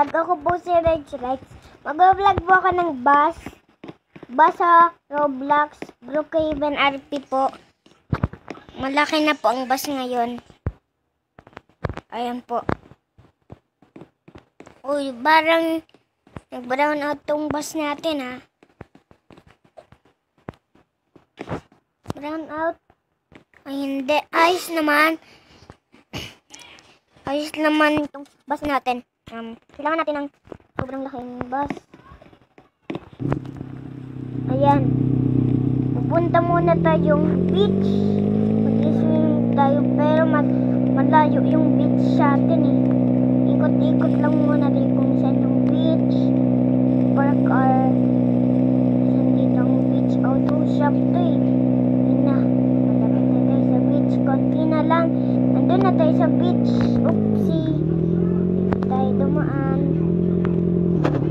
vlog. Ako po si Rex. Mag-vlog po ako ng bus. Bus sa Roblox. Brookhaven RP po. Malaki na po ang bus ngayon. Ayan po. Uy, parang nag-brown out tong bus natin ha. Brown out. Ay hindi. Ayos naman. Ayos naman itong bus natin. Kailangan natin ng sobrang laking bus. Ayan. Pupunta muna tayong beach. Mag-swimming tayo pero malayo yung beach sa atin eh. Ikot-ikot lang muna rin kung saan yung beach. Park or saan dito ang beach. Auto shop to eh. Yun na. Malapit na tayo sa beach. Konti na lang. Nandun na tayo sa beach. Oopsie. Tayo dumaan.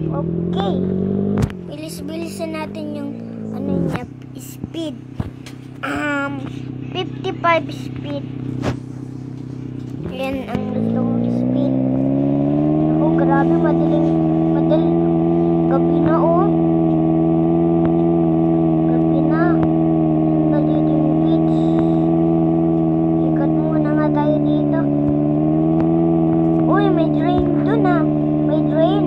Okay. Bilis-bilisan natin yung ano niya, speed. 55 speed. Yan ang gusto kong speed. Oh, grabe, madaling. Gabi na, oh. Gabi na. Madaling beach. Ikat muna nga tayo dito. Uy, may drain dun, ah. May drain.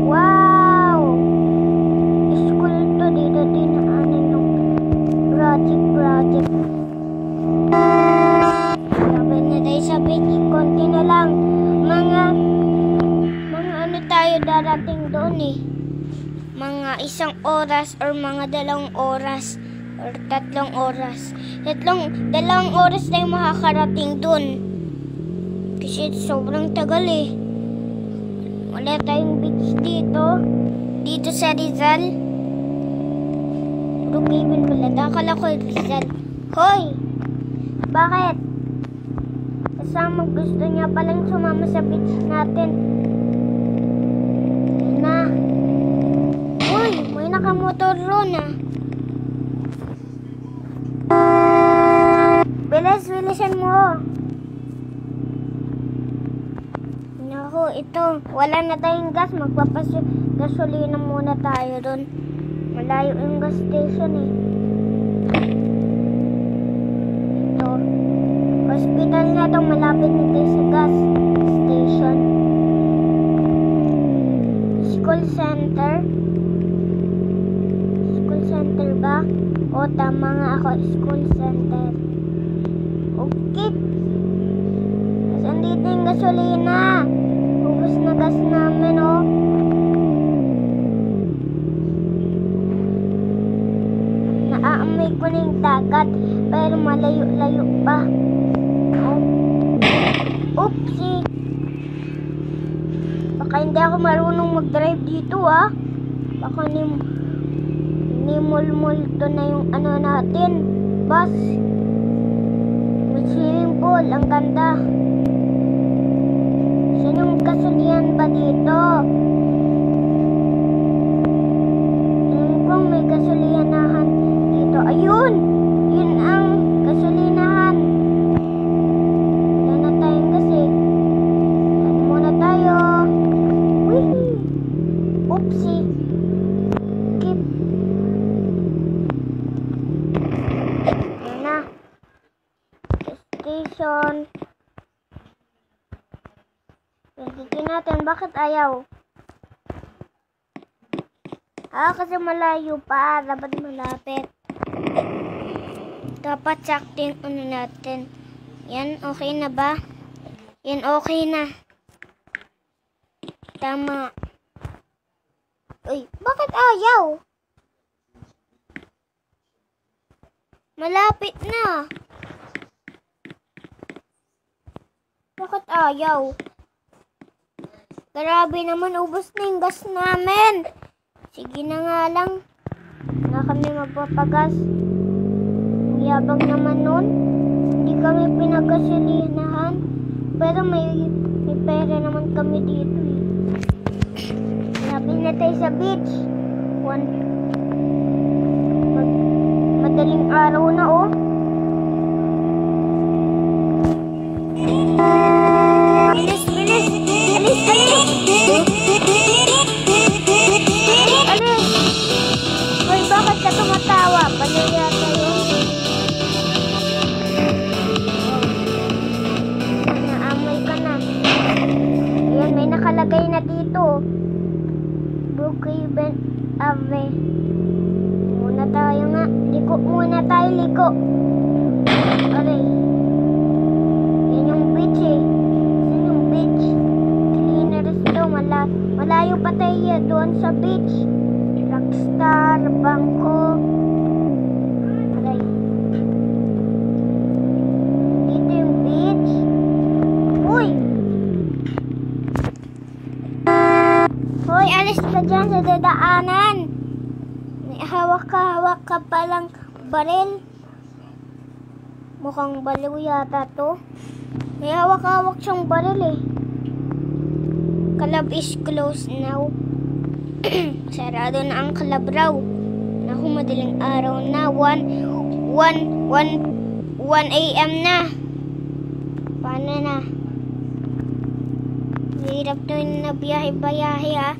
Wow! School to. Dito dinaanan yung project. Sabay na tayo sa beach. Konti na lang. Mga ano tayo darating doon eh. Mga 1 oras or mga 2 oras or 3 oras. 2 oras tayo makakarating doon. Kasi sobrang tagal eh. Wala tayong beach dito. Dito sa Rizal. Brookhaven pala. Akala ko Rizal. Hoy! Bakit? Kasama gusto niya palang sumama sa beach natin. Na. Uy! May nakamotor ron ah. Bilisan mo. Naku, ito. Wala na tayong gas. Magpapagasolina muna tayo ron. Malayo yung gas station eh. Ito. Hospital na itong malapit nito sa gas station. School center. School center ba? O, tama nga ako. School center. Okay. Tapos andito yung gasolina. Ubus na gas namin, oh. Naaamoy ko na yung dagat. Pero malayo-layo pa. Oh. Oopsie. Baka hindi ako marunong mag-drive dito, ah. Baka nimulmul to na yung ano natin. Bus. May swimming pool. Ang ganda. Saan yung gasolinahan ba dito? Kung may gasolinahan dito. Ayun! Yun ang gasolinahan. Wala na tayong kasi. Saan muna tayo? Wihee! Oopsie! Skip! Ayan na. Station. Pwede natin. Bakit ayaw? Kasi malayo pa. Dapat malapit. Dapat sakting ano natin. Yan, okay na ba? Yan, okay na. Tama. Uy, bakit ayaw? Malapit na. Bakit ayaw? Grabe naman, ubos na yung gas namin. Sige na nga lang. Na kami magpapagas. Yabang naman nun. Hindi kami pinagasolinahan. Pero may pera naman kami dito eh. Sabi na tayo sa beach. Madaling araw na oh. Bilis, bilis. Bilis Alis! Hoy, bakit ka tumatawa? Baliw yata yun. Naamoy ka na. Ayan, may nakalagay na dito. Brookhaven Ave. Muna tayo nga. Liko muna tayo, liko. Aray. Yan yung beach eh. Yan yung beach. Cleaners daw. Malayo pa tayo doon sa beach. Rockstar, Bangko. Aray. Dito yung beach. Uy! Hoy, alis ka dyan sa dadaanan. May hawak ka palang baril. Mukhang baliw yata to. May hawak siyang baril eh. Club is closed now. Sarado na ang club raw. Naku, madaling araw na. 1 a.m. na. Paano na? Hirap na biyahe-bayahe ha.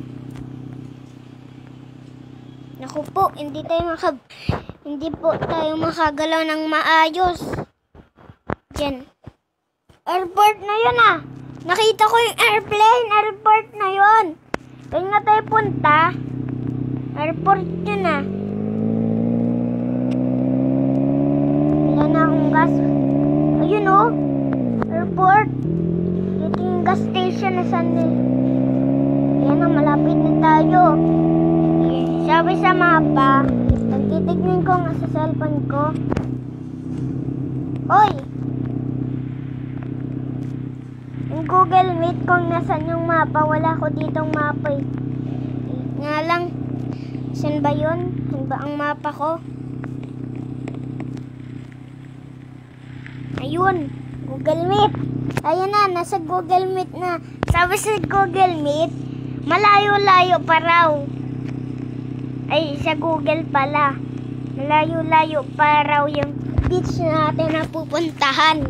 Naku po, hindi po tayo makagalaw ng maayos. Diyan. Airport na yun ah. Nakita ko yung airplane. Airport na yun. Kaya nga tayo punta. Airport yun ah. Wala na akong gas. Ayun oh. Airport. Ito yung gas station na Sunday. Ayan na, malapit na tayo. Sabi sa mapa, nagtitignan ko nga sa cellphone ko. Oy! Yung Google Meet kung nasan yung mapa, wala ko ditong mapa eh. Nga lang, saan ba yun? Saan ba ang mapa ko? Ayun, Google Meet. Ayun na, nasa Google Meet na. Sabi sa Google Meet, malayo-layo pa raw. Ay, sa Google pala. Malayo-layo pa raw yung beach natin na pupuntahan.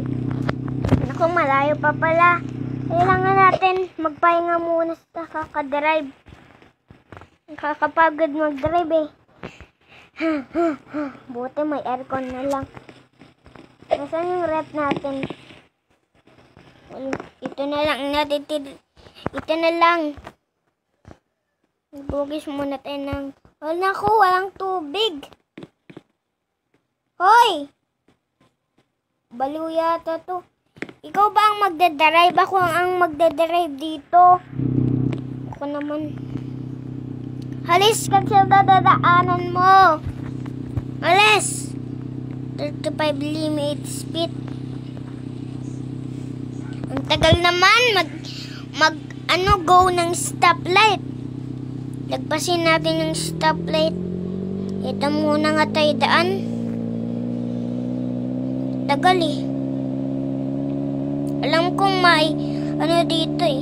Naku, malayo pa pala. Kailangan natin magpahinga muna sa kakadrive. Nakakapagod mag-drive eh. Buti may aircon na lang. Nasaan yung rep natin? Ito na lang natin. Ito na lang. Bugis muna tayo ng... Oh, naku, walang tubig. Hoy! Baliw yata to. Ikaw ba ang magdadrive? Ako ang magdadrive dito. Ako naman. Halis ka sa dadaanan mo. Halis! 35 limit speed. Ang tagal naman go ng stoplight. Lagpasin natin yung stoplight. Ito muna nga tayo daan. Tagal eh. Alam kong may dito eh.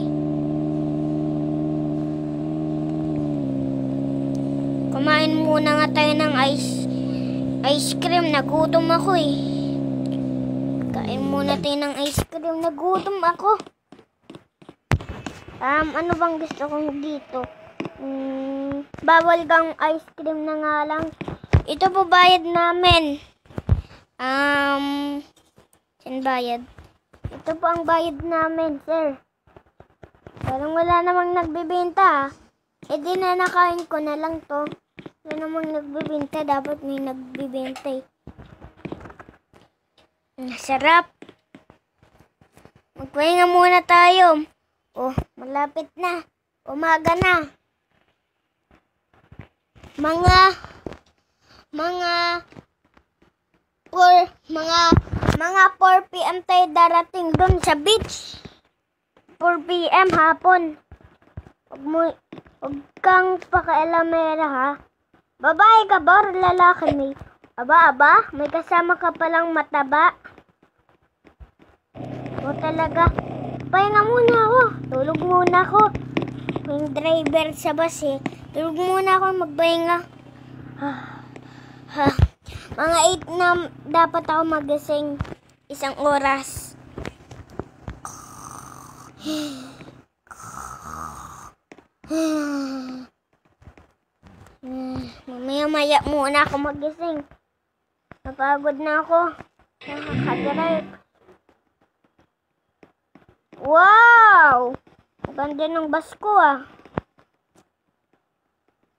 Kumain muna nga tayo ng ice cream. Nagutom ako eh. Kain muna tayo ng ice cream. Nagutom ako. Ano bang gusto kong dito? Bawal gang ice cream na nga lang. Ito po bayad namin. Saan bayad? Ito po ang bayad namin, sir. Parang wala namang nagbibenta. Di na nakain ko na lang to. Wala namang nagbibenta. Dapat may nagbibenta eh. Sarap. Magpahinga muna tayo. Oh, malapit na. Umaga na. Mga 4 p.m. tayo darating doon sa beach. 4 p.m. hapon. Huwag kang pakialamera ha. Babae ka ba o lalaki may? Aba, may kasama ka palang mataba. O talaga. Pahinga muna ako. Tulog muna ako. Yung driver sa bus eh. Tulog muna ako magpahinga. Mga 8 na dapat ako magising. 1 oras. Mamaya-maya muna ako magising. Napagod na ako. Nakakadrive. Wow! Ganda ng bus ko ah.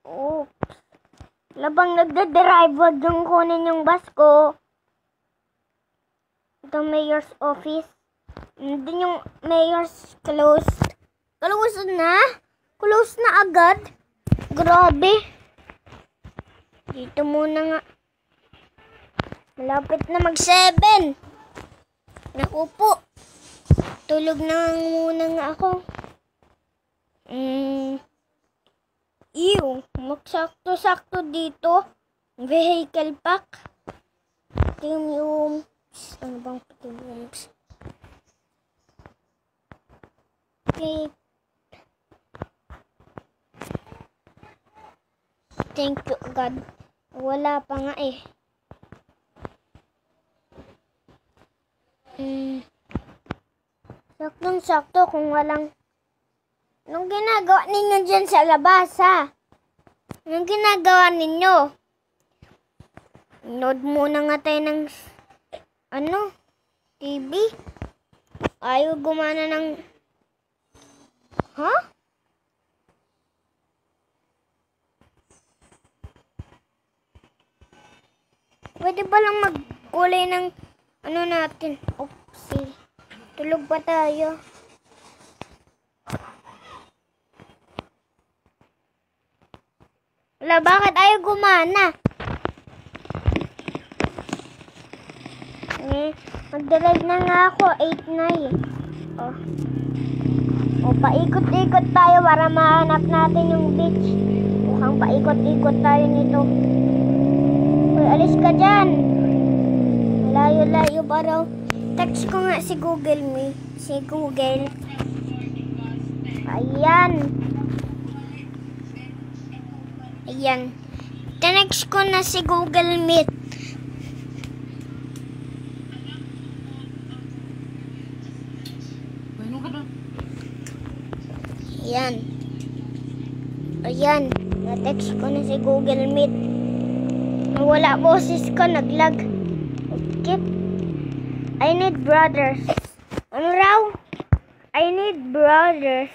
Oops. Labang nagdadrive, wag yung kunin yung bus ko. Ito mayor's office. Hindi yung mayor's closed. Closed na? Closed na agad? Grabe. Dito muna nga. Malapit na mag-7. Naku po. Tulog na muna nga ako. Magsakto-sakto dito. Vehicle pack. Premium. Ano bang premium? Okay. Thank you, God. Wala pa nga eh. Saktong-sakto kung walang... Anong ginagawa ninyo dyan sa labas, ha? Anong ginagawa ninyo? Load muna nga tayo ng... TV? Ayaw gumana ng... Ha? Pwede ba lang magkulay ng... natin? Oopsie. Tulog pa tayo. Wala, bakit ayaw gumana? Mag-drive na nga ako. 8 na eh. Paikot-ikot tayo para mahanap natin yung beach. Mukhang paikot-ikot tayo nito. Uy, alis ka dyan. Layo-layo pa raw. Text ko nga si Google Me. Si Google. Ayan. Text ko na si Google Meet. Ayan. Na-text ko na si Google Meet. Wala boses ko. Naglag. Okay. I need brothers. Ano raw? I need brothers.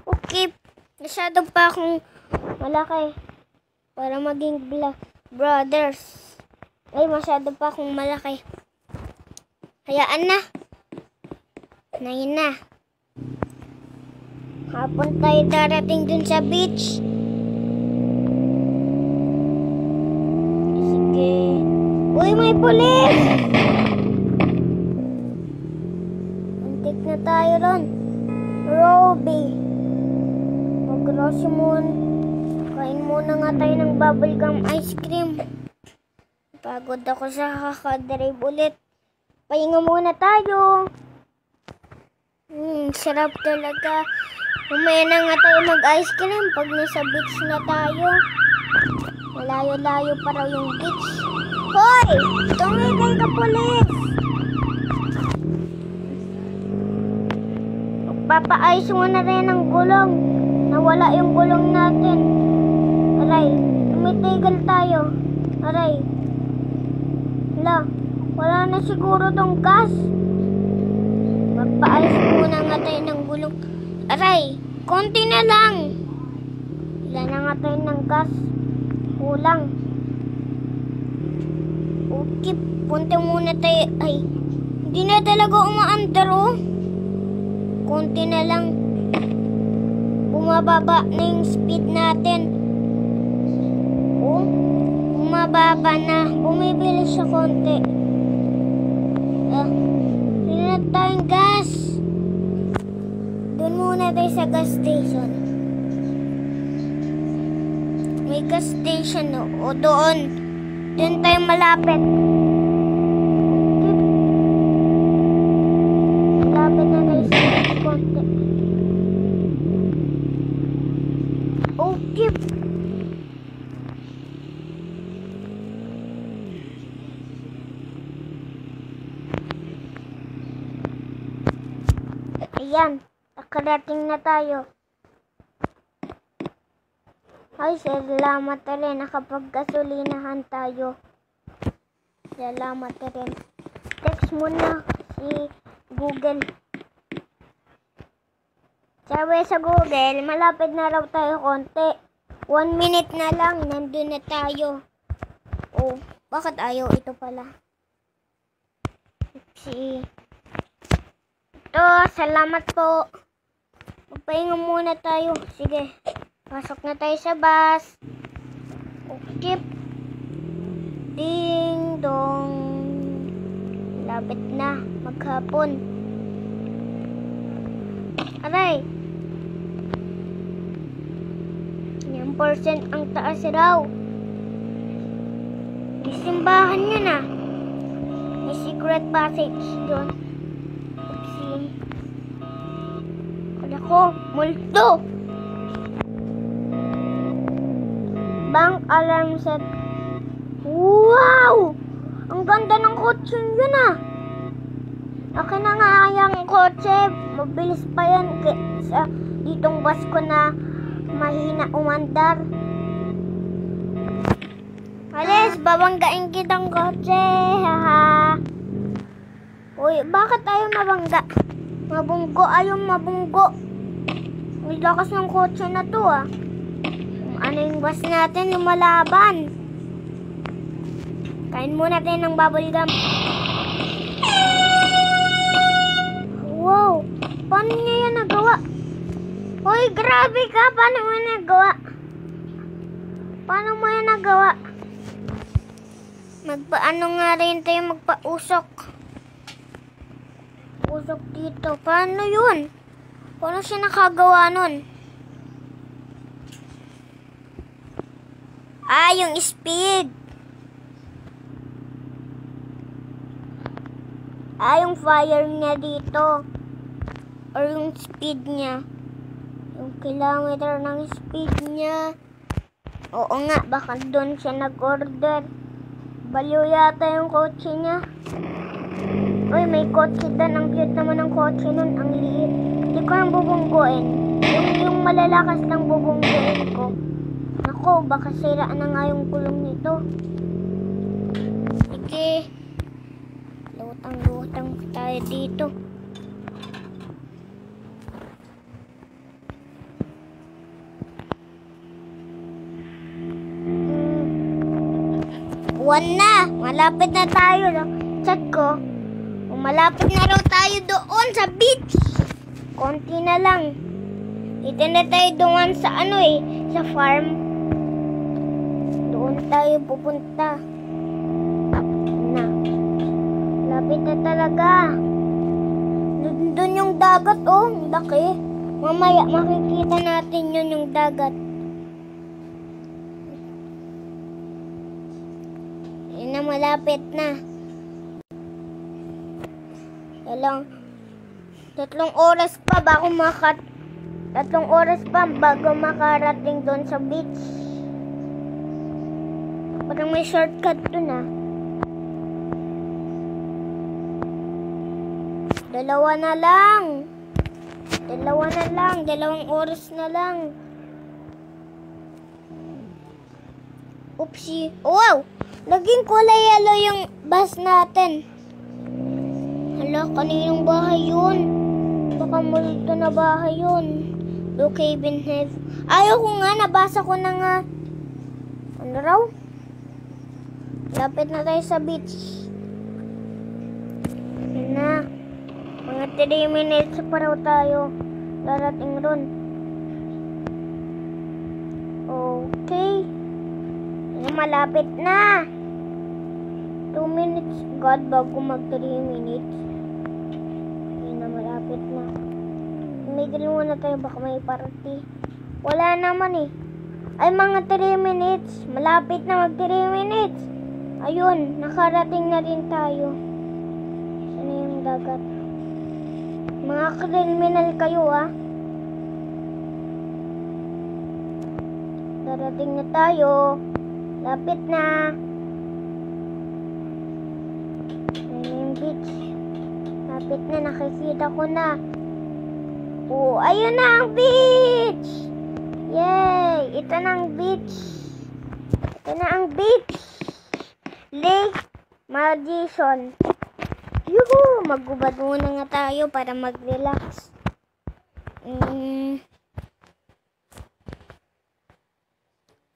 Okay. Masyado pa akong malaki para maging brothers. Masyado pa akong malaki. Hayaan na. Ngayon na. Hapon tayo darating dun sa beach. Sige. Uy, may pulis! Antik na tayo ron. Robbie. Mag-grocery muna. Kain muna nga tayo ng bubblegum ice cream. Pagod ako sa kakadrive ulit. Pahinga muna tayo. Sarap talaga. Mamaya na nga tayo mag-ice cream pag nasa beach na tayo. Malayo-layo pa raw yung beach. Hoy! Tumigil ka, pulis! Magpapaayos muna rin ang gulong. Nawala yung gulong natin. Aray, tumitigil tayo. Aray. Wala na siguro tong gas. Magpaayos muna nga tayo ng gulong. Aray, konti na lang. Wala na nga tayo ng gas. Kulang. Okay, punta muna tayo. Ay, hindi na talaga umaandar oh. Konti na lang. Bumababa na yung speed natin. Oh, bumababa na. Bumibilis siya konti. Hindi na tayong gas. Doon muna tayo sa gas station. May gas station o doon. Doon tayo malapit. Malapit na tayo sa konti. Okay. Ayan, nakarating na tayo. Ay, salamat rin. Nakapagkasulinahan tayo. Salamat rin. Text muna si Google. Sabi sa Google, malapit na raw tayo konti. 1 minute na lang, nandun na tayo. Oh, bakit ayaw? Ito pala. Oopsie. Ito, salamat po. Magpahinga muna tayo. Sige, pasok na tayo sa bus. Okay. Ding dong. Lapit na, maghapon. Aray. 9% ang taas raw. May simbahan yun ah. May secret passage doon. Oopsie. Kala ko, multo. Bank alarm set. Wow! Ang ganda ng kotse yun ah. Akin na nga yung kotse. Mabilis pa yan sa ditong bus ko na mahina umandar. Alis, babanggain kitang kotse. Haha. Uy, bakit ayaw mabangga? Mabunggo, ayaw mabunggo. Ang lakas ng kotse na to ah. Ano yung bus natin lumalaban? Kain muna tayo ng bubble gum. Wow! Paano niya yan nagawa? Hoy, grabe ka! Paano mo yan nagawa? Paano mo yan nagawa? Magpaano nga rin tayo magpausok. Usok dito. Paano yun? Paano siya nakagawa nun? Ah, yung speed. Ah, yung fire niya dito. Or yung speed niya. Yung kilometer ng speed niya. Oo nga, baka doon siya nag-order. Baliw yata yung kotse niya. Uy, may kotse doon. Ang cute naman ng kotse nun. Ang liit. Hindi ko nang bubungguin. Yung malalakas lang bubungguin ko. Ako, baka sira na nga yung kulong nito. Sige. Lutang-lutang tayo dito. One na. Malapit na tayo. Chat ko. Malapit na raw tayo doon sa beach. Konti na lang. Dito na tayo doon sa sa farm. Doon tayo pupunta. Na. Lapit na talaga. Doon yung dagat oh. Laki. Mamaya makikita natin yun yung dagat. Yun na, malapit na. Tatlong oras pa bago makarating doon sa beach. Parang may shortcut doon ah. Dalawang oras na lang. Oopsie. Wow! Naging kulay yellow yung bus natin. Hala, kaninong bahay yun? Baka multo na bahay yun. Blue Cabin Hive. Ayaw ko nga, nabasa ko na nga. Ano raw? Lapit na tayo sa beach. Yan na. Mga 3 minutes pa raw tayo. Darating ron. Okay. Yan, malapit na. 2 minutes. God, bago mag 3 minutes. Malapit na. Tumigil muna tayo, baka may party. Wala naman eh. Ay, mga 3 minutes. Malapit na mag 3 minutes. Ayun, nakarating na rin tayo. Saan yung dagat? Mga kriminal kayo ah. Darating na tayo. Lapit na. Ayun yung beach. Lapit na, nakikita ko na. Oh, ayun na ang beach! Yay! Ito na ang beach. Ito na ang beach. Lake Madison. Yuhu! Magubad muna nga tayo para mag-relax.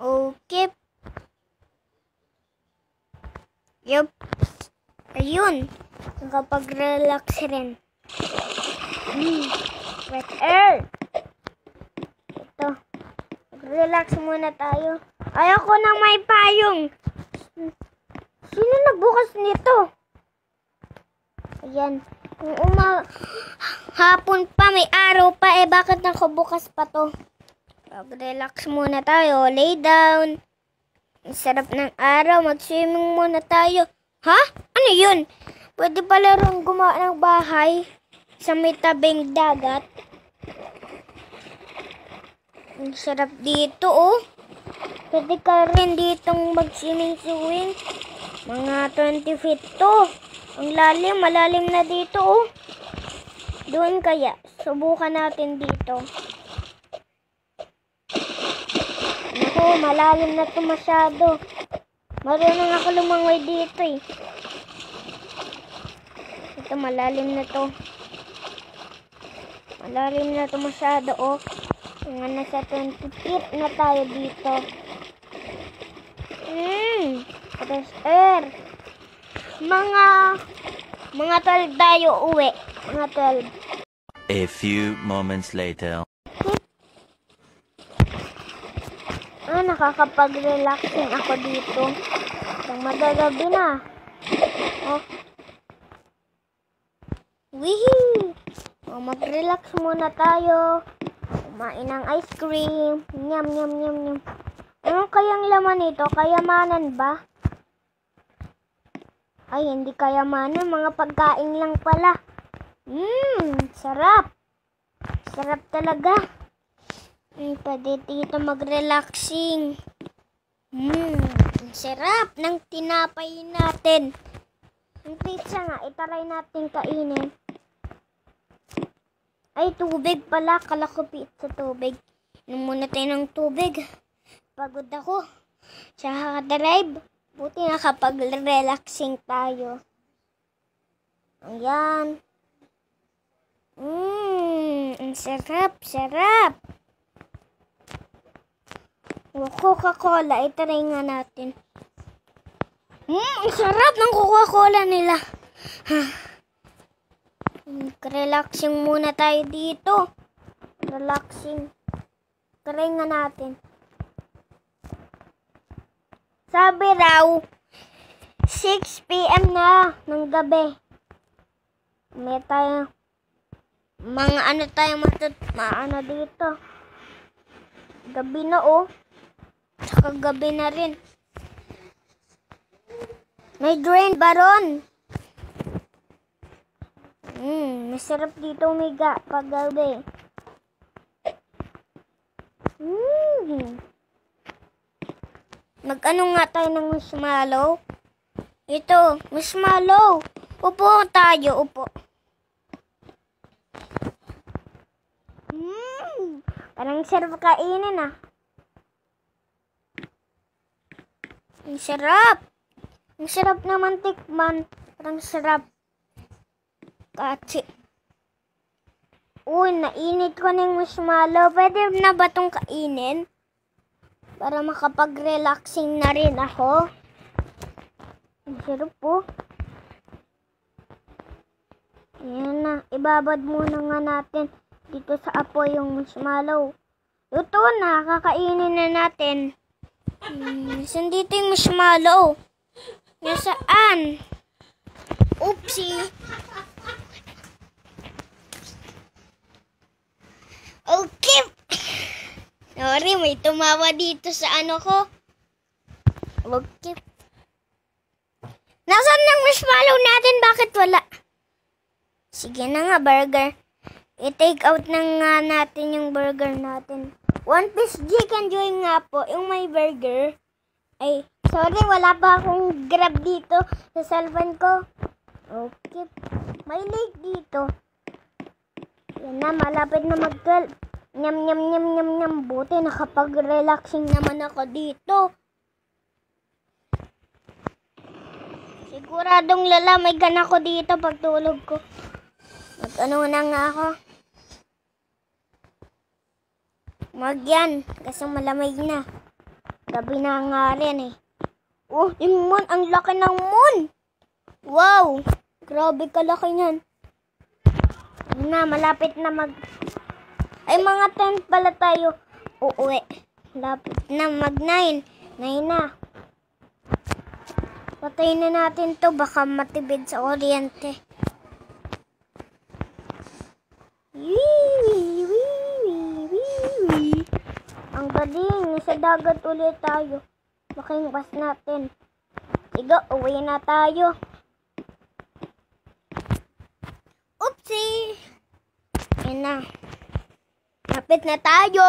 Okay. Yup. Ayun. Nakapag-relax rin. Wet air. Ito. Mag-relax muna tayo. Ayoko nang may payong. Sino nagbukas nito? Ayan. Kung hapon pa, may araw pa, bakit nakabukas pa to? Mag-relax muna tayo. Lay down. Ang sarap ng araw. Mag-swimming muna tayo. Ha? Ano yun? Pwede pala rin gumawa ng bahay sa may tabing dagat. Ang sarap dito, oh. Pwede ka rin ditong mag-swimming. Mga 20 feet to. Ang lalim, malalim na dito, oh. Doon kaya. Subukan natin dito. Naku, malalim na to masyado. Marunong ako lumangoy dito, eh. Ito, malalim na to. Malalim na to masyado, oh. Mga nasa 20 feet na tayo dito. Fresh air. Mga 12 tayo uwi. Mga 12. A few moments later. Nakakapag-relaxing ako dito. Magagabi na. Oh. Wihee! Oh, mag-relax muna tayo. Kumain ng ice cream. Nyam, nyam, nyam, nyam. Ano kayang laman nito? Kayamanan ba? Ay, hindi kayamanan. Mga pagkain lang pala. Sarap. Sarap talaga. Pwede dito mag-relaxing. Sarap ng tinapay natin. Yung pizza nga, itaray natin kainin. Ay, tubig pala. Kala ko pizza, tubig. Inom muna tayo ng tubig. Pagod ako. Sa drive. Buti nakapag-relaxing tayo. Ayan. Ang sarap, sarap. Coca-Cola, itaray nga natin. Ang sarap ng Coca-Cola nila. Relaxing muna tayo dito. Relaxing. Try nga natin. Sabi raw, 6 PM na ng gabi. May tayo, mga ano tayo maano dito. Gabi na, oh. Saka gabi na rin. May drain ba ron? Masarap dito umiga pag gabi. Mag-ano nga tayo ng marshmallow? Ito, marshmallow. Upo tayo, upo. Parang sarap kainin, ah. Ang sarap. Ang sarap naman tikman. Parang sarap. Kachi. Uy, nainit ko ng marshmallow. Pwede na ba itong kainin? Para makapag-relaxing na rin ako. Ang sarap po. Ayan na. Ibabad muna nga natin dito sa apoy yung marshmallow. Ito na. Kakainin na natin. Saan dito yung marshmallow? Nasaan? Oopsie. Okay. Sorry, may tumawa dito sa ano ko. Okay. Nasaan ang marshmallow natin? Bakit wala? Sige na nga, burger. I-take out na nga natin yung burger natin. One piece chicken joy nga po, yung may burger. Ay, sorry, wala pa akong grab dito sa cellphone ko. Okay. May lake dito. Yan na, malapit na mag-12. Nyam, nyam, nyam, nyam, nyam. Buti, nakapag-relaxing naman ako dito. Siguradong lalamigan ako dito pag tulog ko. Mag-ano na nga ako. Magyan, kasi malamig na. Gabi na nga rin eh. Oh, yung moon, ang laki ng moon. Wow, grabe kalaki niyan. Na, malapit na ay, mga 10 pala tayo uuwi. Malapit na mag-9. 9 na. Patayin na natin to, baka matibid sa kuryente. Ang galing, nasa dagat ulit tayo. Makingpas natin. Sige, uwi na tayo. Oopsie! Yan na. Malapit na tayo!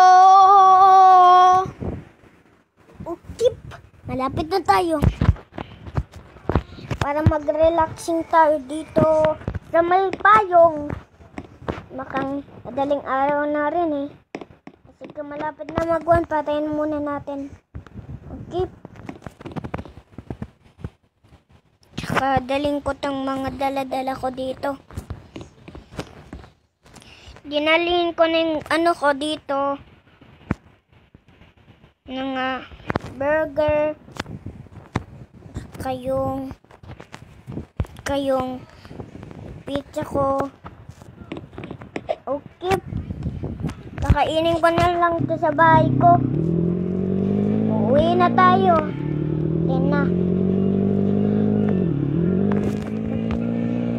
Ukip! Malapit na tayo. Para mag-relaxing tayo dito sa may payong. Makang madaling araw na rin eh. Kasi kung malapit na mag-1, patayin muna natin. Okay. Tsaka daling ko tang mga dala-dala ko dito. Dinalhin ko na yung ano ko dito. Mga burger. Kayong pizza ko. Okay. Kakainin ko na lang ito sa bahay ko. Uuwi na tayo. Yan na.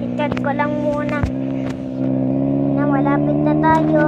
Ikat ko lang muna. Na malapit na tayo.